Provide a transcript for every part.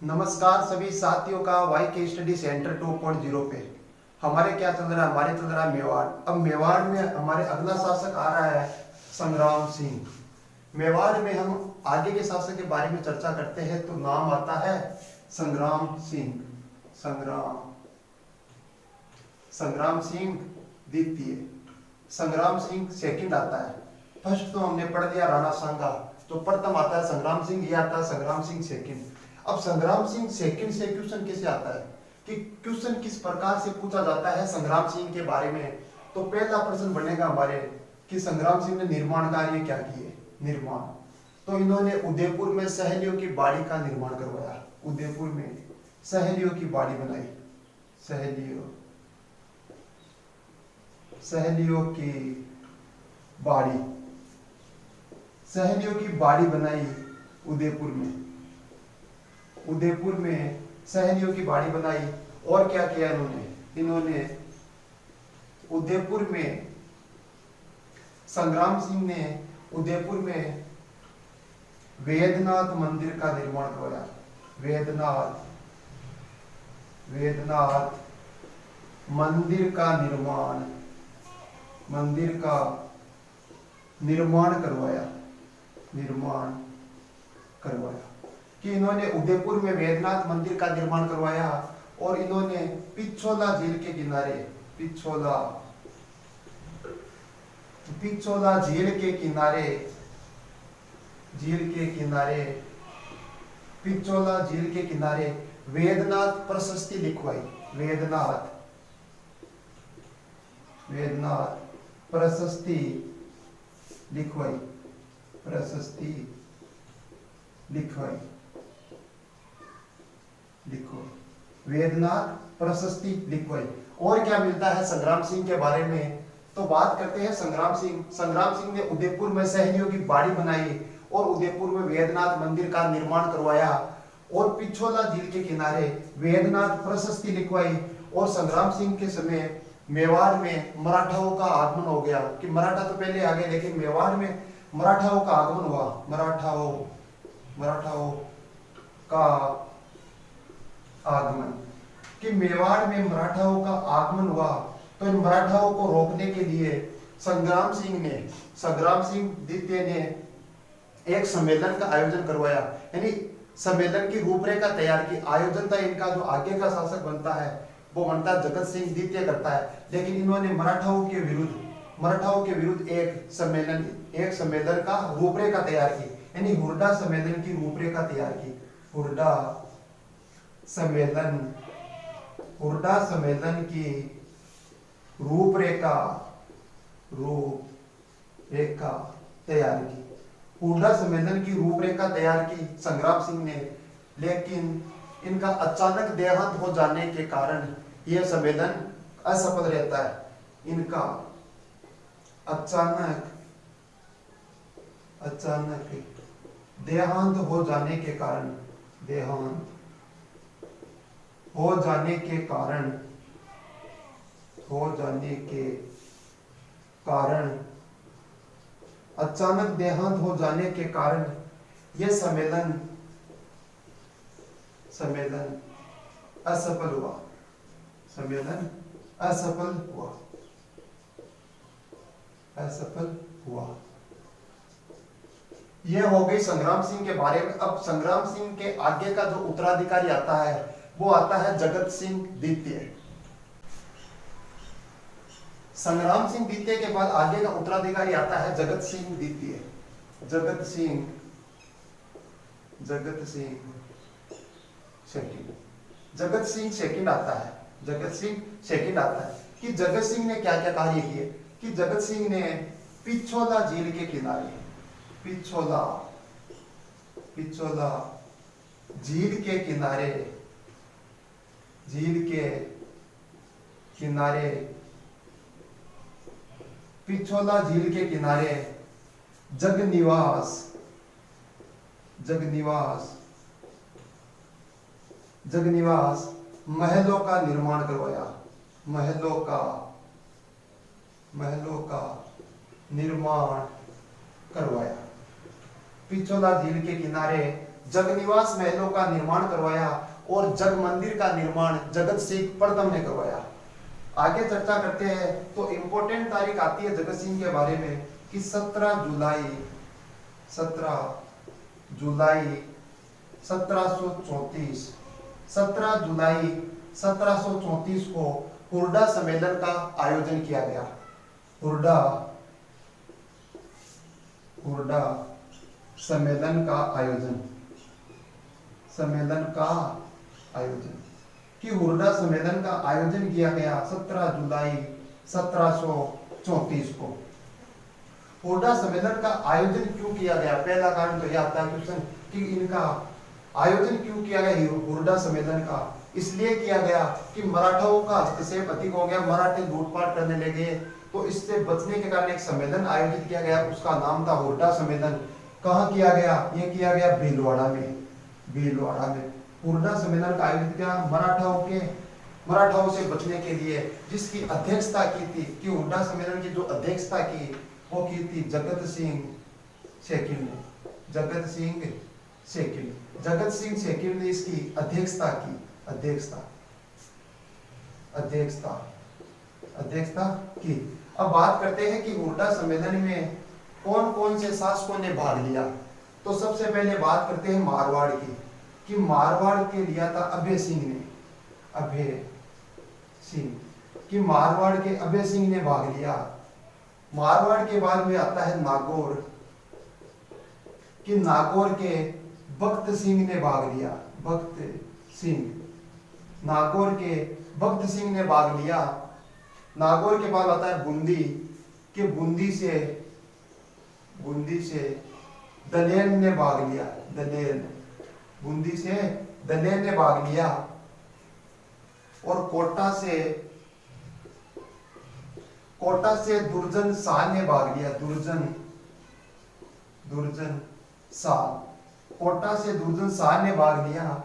नमस्कार सभी साथियों का वाई के स्टडी सेंटर 2.0 पे हमारे क्या चल रहा है। हमारे चल रहा है मेवाड़। अब मेवाड़ में हमारे अगला शासक आ रहा है संग्राम सिंह। मेवाड़ में हम आगे के शासक के बारे में चर्चा करते हैं तो नाम आता है संग्राम सिंह। संग्राम सिंह द्वितीय। संग्राम सिंह सेकंड आता है। फर्स्ट तो हमने पढ़ लिया राणा सांगा, तो प्रथम आता है संग्राम सिंह, ये आता है संग्राम सिंह सेकंड। अब संग्राम सिंह सेकंड से क्वेश्चन कैसे आता है कि क्वेश्चन किस प्रकार से पूछा जाता है संग्राम सिंह के बारे में। तो पहला प्रश्न बनेगा हमारे कि संग्राम सिंह ने निर्माण कार्य क्या किए। निर्माण तो इन्होंने उदयपुर में सहेलियों की बाड़ी का निर्माण करवाया। उदयपुर में सहेलियों की बाड़ी बनाई। सहेलियों की बाड़ी बनाई उदयपुर में सहेलियों की बाड़ी बनाई। और क्या किया इन्होंने उदयपुर में संग्राम सिंह ने उदयपुर में वेदनाथ मंदिर का निर्माण करवाया। वेदनाथ मंदिर का निर्माण करवाया कि इन्होंने उदयपुर में वेदनाथ मंदिर का निर्माण करवाया। और इन्होंने पिछोला झील के किनारे वेदनाथ प्रशस्ति लिखवाई। वेदनाथ प्रशस्ति लिखवाई। वेदनाथ प्रशस्ति लिखवाई। और क्या मिलता है संग्राम सिंह के बारे में, तो बात करते हैं संग्राम सिंह ने उदयपुर में सहेलियों की बाड़ी बनाई और उदयपुर में वेदनाथ मंदिर का निर्माण करवाया और पिछोला झील के किनारे वेदनाथ प्रशस्ति लिखवाई। और संग्राम सिंह के समय मेवाड़ में मराठाओं का आगमन हो गया कि मराठा तो पहले आ गए लेकिन मेवाड़ में मराठाओं का आगमन हुआ। मराठाओं का आगमन कि मेवाड़ में मराठाओं का आगमन हुआ। तो इन मराठाओं को रोकने के लिए संग्राम सिंह द्वितीय ने एक सम्मेलन का आयोजन करवाया। यानी सम्मेलन की रूपरेखा तैयार की। आयोजन था इनका, जो आगे का शासक बनता है वो बनता है जगत सिंह द्वितीय करता है। लेकिन इन्होंने मराठाओं के विरुद्ध एक सम्मेलन का रूपरेखा तैयार की। यानी हुरडा सम्मेलन की रूपरेखा तैयार की। हुरडा सम्मेलन की रूपरेखा तैयार की संग्राम सिंह ने। लेकिन इनका अचानक देहांत हो जाने के कारण यह सम्मेलन असफल रहता है। इनका अचानक देहांत हो जाने के कारण यह सम्मेलन असफल हुआ। यह हो गई संग्राम सिंह के बारे में। अब संग्राम सिंह के आगे का जो उत्तराधिकारी आता है वो आता है जगत सिंह द्वितीय। संग्राम सिंह द्वितीय के बाद आगे का उत्तराधिकारी आता है जगत सिंह द्वितीय। जगत सिंह सेकंड आता है। कि जगत सिंह ने क्या क्या कार्य किए कि जगत सिंह ने पिछोला झील के किनारे जगनिवास महलों का निर्माण करवाया। पिछोला झील के किनारे जगनिवास महलों का निर्माण करवाया और जग मंदिर का निर्माण जगत सिंह प्रथम ने करवाया। आगे चर्चा करते हैं तो इंपॉर्टेंट तारीख आती है जगत सिंह के बारे में कि 17 जुलाई 1734 को हुरडा सम्मेलन का आयोजन किया गया। हुरडा सम्मेलन का आयोजन कि हुरडा सम्मेलन का आयोजन किया गया 17 जुलाई 1734 को। हुरडा सम्मेलन का आयोजन क्यों किया गया? पहला कारण तो यह आता है क्वेश्चन कि इनका आयोजन क्यों किया गया हुरडा सम्मेलन का? इसलिए किया गया कि मराठाओं का हस्तक्षेप अधिक हो गया, मराठे लूटपाट करने लगे, तो इससे बचने के कारण एक सम्मेलन आयोजित किया गया, उसका नाम था हुरडा सम्मेलन। कहाँ किया गया? ये किया गया भीलवाड़ा में हुरडा सम्मेलन का आयोजित किया मराठाओं से बचने के लिए, जिसकी अध्यक्षता की थी कि हुरडा सम्मेलन की जो अध्यक्षता की वो की थी जगत सिंह शेकिल ने इसकी अध्यक्षता की। अब बात करते हैं कि हुरडा सम्मेलन में कौन कौन से शासकों ने भाग लिया। तो सबसे पहले बात करते हैं मारवाड़ की, कि मारवाड़ के लिया था अभय सिंह ने भाग लिया। मारवाड़ के बाद में आता है नागौर, कि नागौर के भक्त सिंह ने भाग लिया। नागौर के भक्त सिंह ने भाग लिया। नागौर के बाद आता है बूंदी, कि बूंदी से दलेर ने भाग लिया। बूंदी से दलेर ने भाग लिया। और कोटा से दुर्जन शाह ने भाग लिया। कोटा से दुर्जन शाह ने भाग लिया।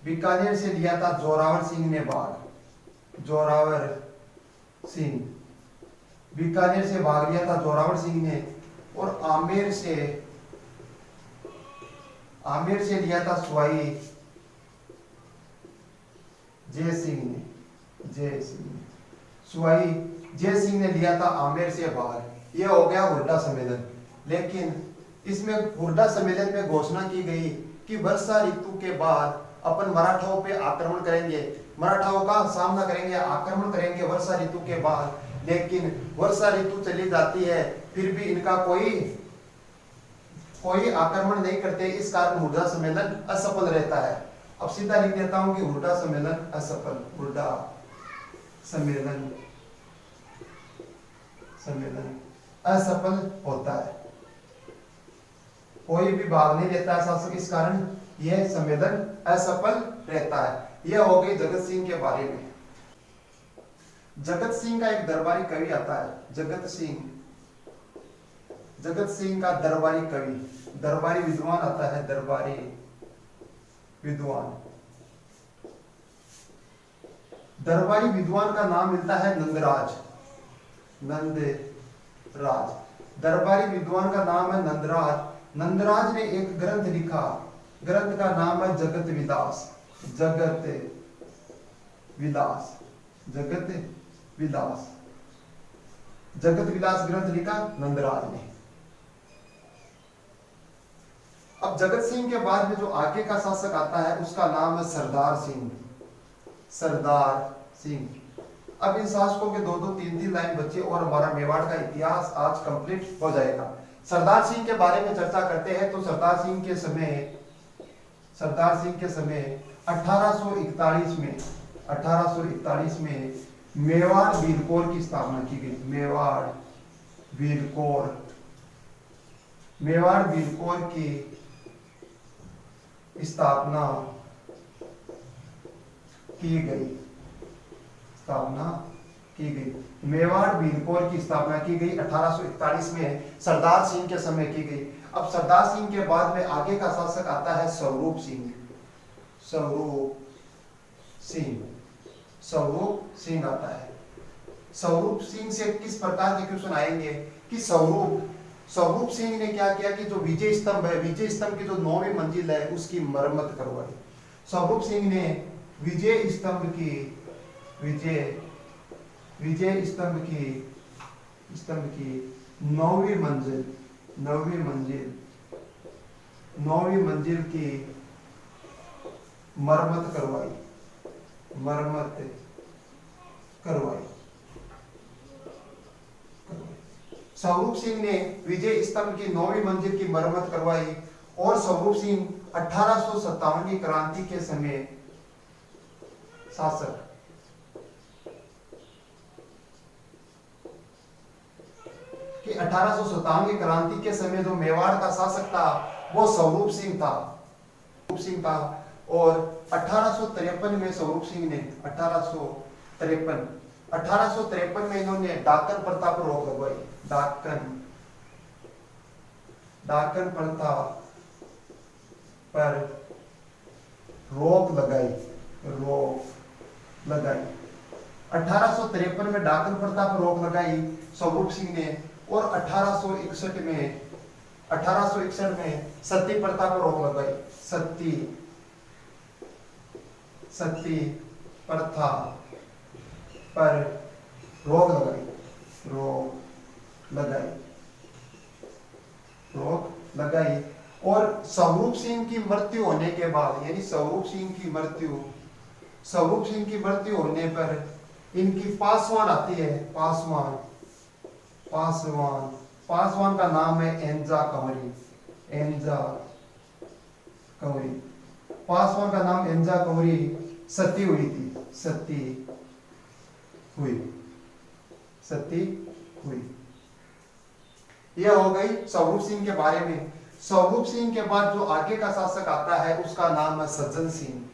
बीकानेर से लिया था जोरावर सिंह ने भाग। बीकानेर से भाग लिया था जोरावर सिंह ने। और आमेर से लिया था जय सिंह ने लिया था आमेर से भाग। यह हो गया हुरडा सम्मेलन। लेकिन इसमें हुरडा सम्मेलन में घोषणा की गई कि वर्षा ऋतु के बाद अपन मराठाओं पे आक्रमण करेंगे, मराठाओं का सामना करेंगे, आक्रमण करेंगे वर्षा ऋतु के बाद। लेकिन वर्षा ऋतु चली जाती है फिर भी इनका कोई आक्रमण नहीं करते, इस कारण हुरडा सम्मेलन असफल रहता है। अब सीधा लिख देता हूं कि हुरडा सम्मेलन असफल होता है, कोई भी भाग नहीं लेता है शासक, इस कारण यह सम्मेलन असफल रहता है। यह हो गई जगत सिंह के बारे में। जगत सिंह का एक दरबारी कवि आता है, जगत सिंह का दरबारी कवि, दरबारी विद्वान आता है, दरबारी विद्वान का नाम मिलता है नंदराज। दरबारी विद्वान का नाम है नंदराज। नंदराज ने एक ग्रंथ लिखा, ग्रंथ का नाम है जगत विलास ग्रंथ लिखा नंदराज ने। अब जगत सिंह के बाद में जो आगे का शासक आता है उसका नाम है सरदार सिंह। अब इन शासकों के दो तीन लाइन बचे और हमारा मेवाड़ का इतिहास आज कंप्लीट हो जाएगा। सरदार सिंह के बारे में चर्चा करते हैं तो सरदार सिंह के समय 1841 में मेवाड़ वीरकोर की स्थापना की गई। मेवाड़ वीरकोर की स्थापना की गई। मेवाड़ वीरकोर की स्थापना की गई 1841 में सरदार सिंह के समय की गई। अब सरदार सिंह के बाद में आगे का शासक आता है स्वरूप सिंह आता है। स्वरूप सिंह से किस प्रकार के क्वेश्चन आएंगे कि स्वरूप स्वरूप सिंह ने क्या किया कि जो विजय स्तंभ है, विजय स्तंभ की जो 9वीं मंजिल है उसकी मरम्मत करवाई। स्वरूप सिंह ने विजय स्तंभ की विजय स्तंभ की 9वीं मंजिल की मरम्मत करवाई। स्वरूप सिंह ने विजय स्तंभ की 9वीं मंजिल की मरम्मत करवाई और स्वरूप सिंह 1857 की क्रांति के समय शासक कि 1857 की क्रांति के समय जो मेवाड़ का शासक था वो स्वरूप सिंह था। और 1853 में स्वरूप सिंह ने 1853 में इन्होंने डाकन प्रथा पर रोक लगवाई। डाकन प्रथा पर रोक लगाई। 1853 में डाकन प्रथा पर रोक लगाई स्वरूप सिंह ने। और 1861 में सती प्रथा पर रोक लगाई। सती प्रथा पर रोक लगाई। और स्वरूप सिंह की मृत्यु होने के बाद, यानी स्वरूप सिंह की मृत्यु होने पर इनकी पासवान आती है। पासवान का नाम है एंजा कंवरी। पासवान का नाम एंजा कंवरी सती हुई। यह हो गई स्वरूप सिंह के बारे में। स्वरूप सिंह के बाद जो आगे का शासक आता है उसका नाम है सज्जन सिंह।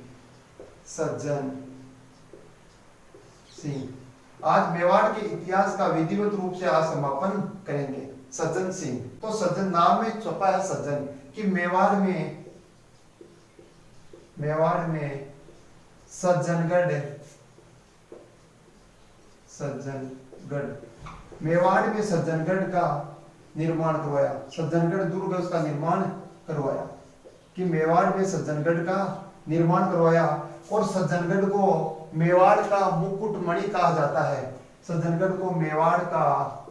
आज मेवाड़ के इतिहास का विधिवत रूप से आज समापन करेंगे। सज्जन सिंह, तो सज्जन नाम में छपा है सज्जन कि मेवाड़ में सज्जनगढ़ मेवाड़ में सज्जनगढ़ का निर्माण करवाया। सज्जनगढ़ दुर्ग उसका निर्माण करवाया कि मेवाड़ में सज्जनगढ़ का निर्माण करवाया। और सज्जनगढ़ को मेवाड़ का मुकुटमणि कहा जाता है। सज्जनगढ़ को मेवाड़ का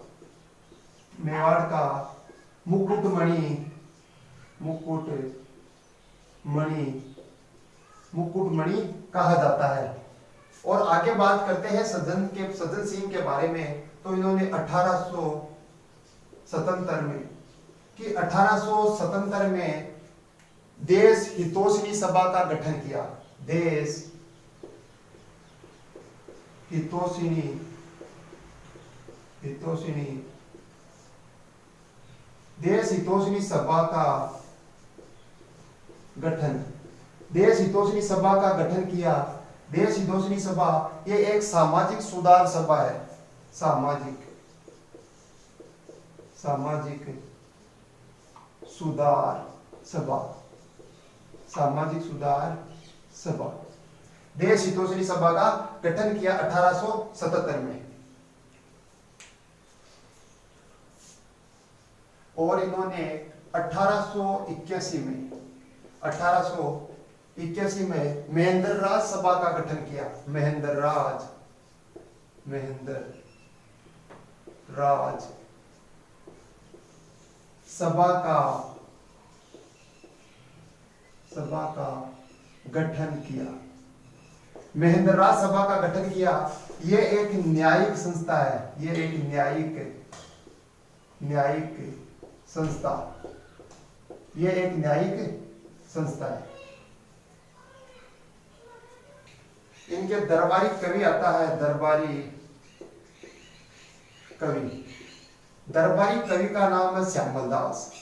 मुकुटमणि कहा जाता है। और आगे बात करते हैं सज्जन सिंह के बारे में। तो इन्होंने 1877 में देश हितोषिणी सभा का गठन किया। देश हितोषिणी सभा का गठन किया। देश हितोषिणी सभा ये एक सामाजिक सुधार सभा है। सामाजिक सुधार सभा देश हितोषिणी सभा का गठन किया 1877 में। और इन्होंने 1881 में महेंद्र राज सभा का गठन किया। महेंद्र राज सभा का गठन किया। महेंद्र राज सभा का गठन किया। ये एक न्यायिक संस्था है। इनके दरबारी कवि आता है। दरबारी कवि का नाम है श्यामल दास।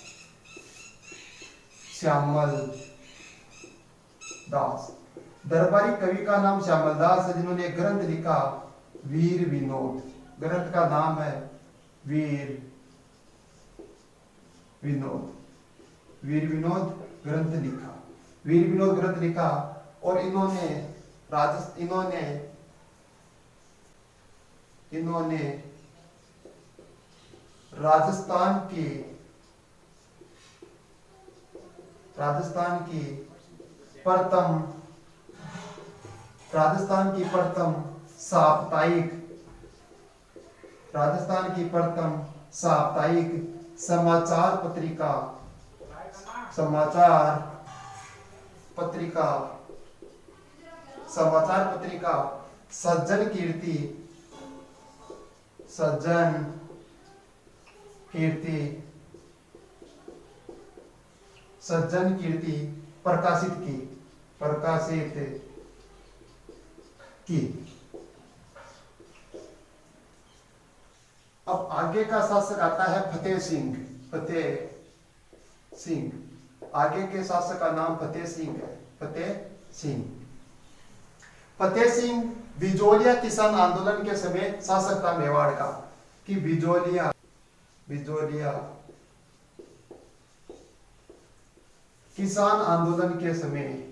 दरबारी कवि का नाम श्यामल दास है, जिन्होंने एक ग्रंथ लिखा वीर विनोद। ग्रंथ का नाम है वीर विनोद ग्रंथ लिखा। और इन्होंने राजस्थान की प्रथम साप्ताहिक समाचार पत्रिका सज्जन कीर्ति प्रकाशित की। अब आगे का शासक आता है फतेह सिंह। आगे के शासक का नाम फतेह सिंह है। फतेह सिंह बिजोलिया किसान आंदोलन के समय शासक था मेवाड़ का। कि बिजोलिया किसान आंदोलन के समय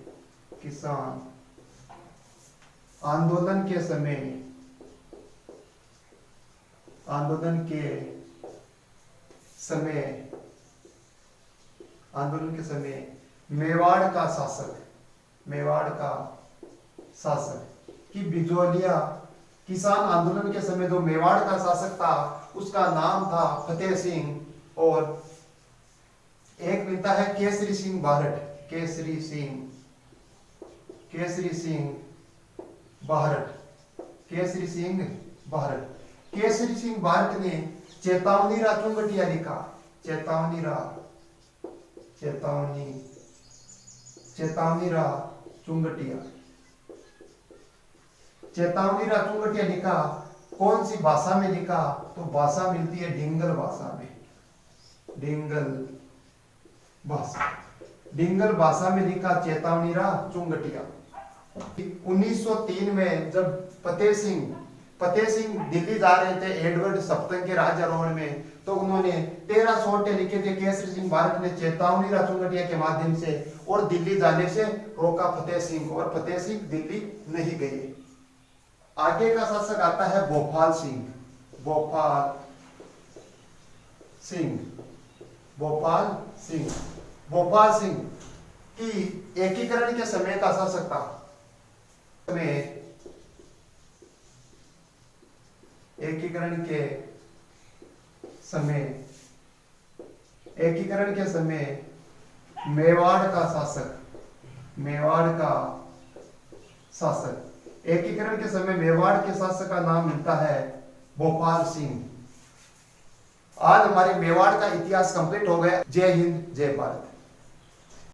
मेवाड़ का शासक कि बिजोलिया किसान आंदोलन के समय जो मेवाड़ का शासक था उसका नाम था फतेह सिंह। और एक मिलता है केसरी सिंह बारठ। केसरी सिंह बारठ ने चेतावनी रा चुंगटिया लिखा। चेतावनी रा चुंगटिया लिखा। कौन सी भाषा में लिखा? तो भाषा मिलती है डिंगल भाषा में लिखा चेतावनी रा चुंगटिया। 1903 में जब फतेह सिंह दिल्ली जा रहे थे एडवर्ड सप्तन के राजारोहण में, तो उन्होंने 13 सोटे लिखे थे। केसरी सिंह बारठ ने चेतावनी रा चुंगटिया के माध्यम से और दिल्ली जाने से रोका फतेह सिंह को, और फतेह सिंह दिल्ली नहीं गए। आगे का शासक आता है भोपाल सिंह की एकीकरण के समय का शासक था। एकीकरण के समय मेवाड़ का शासक एकीकरण के समय मेवाड़ के शासक का नाम मिलता है भोपाल सिंह। आज हमारे मेवाड़ का इतिहास कंप्लीट हो गया। जय हिंद, जय भारत।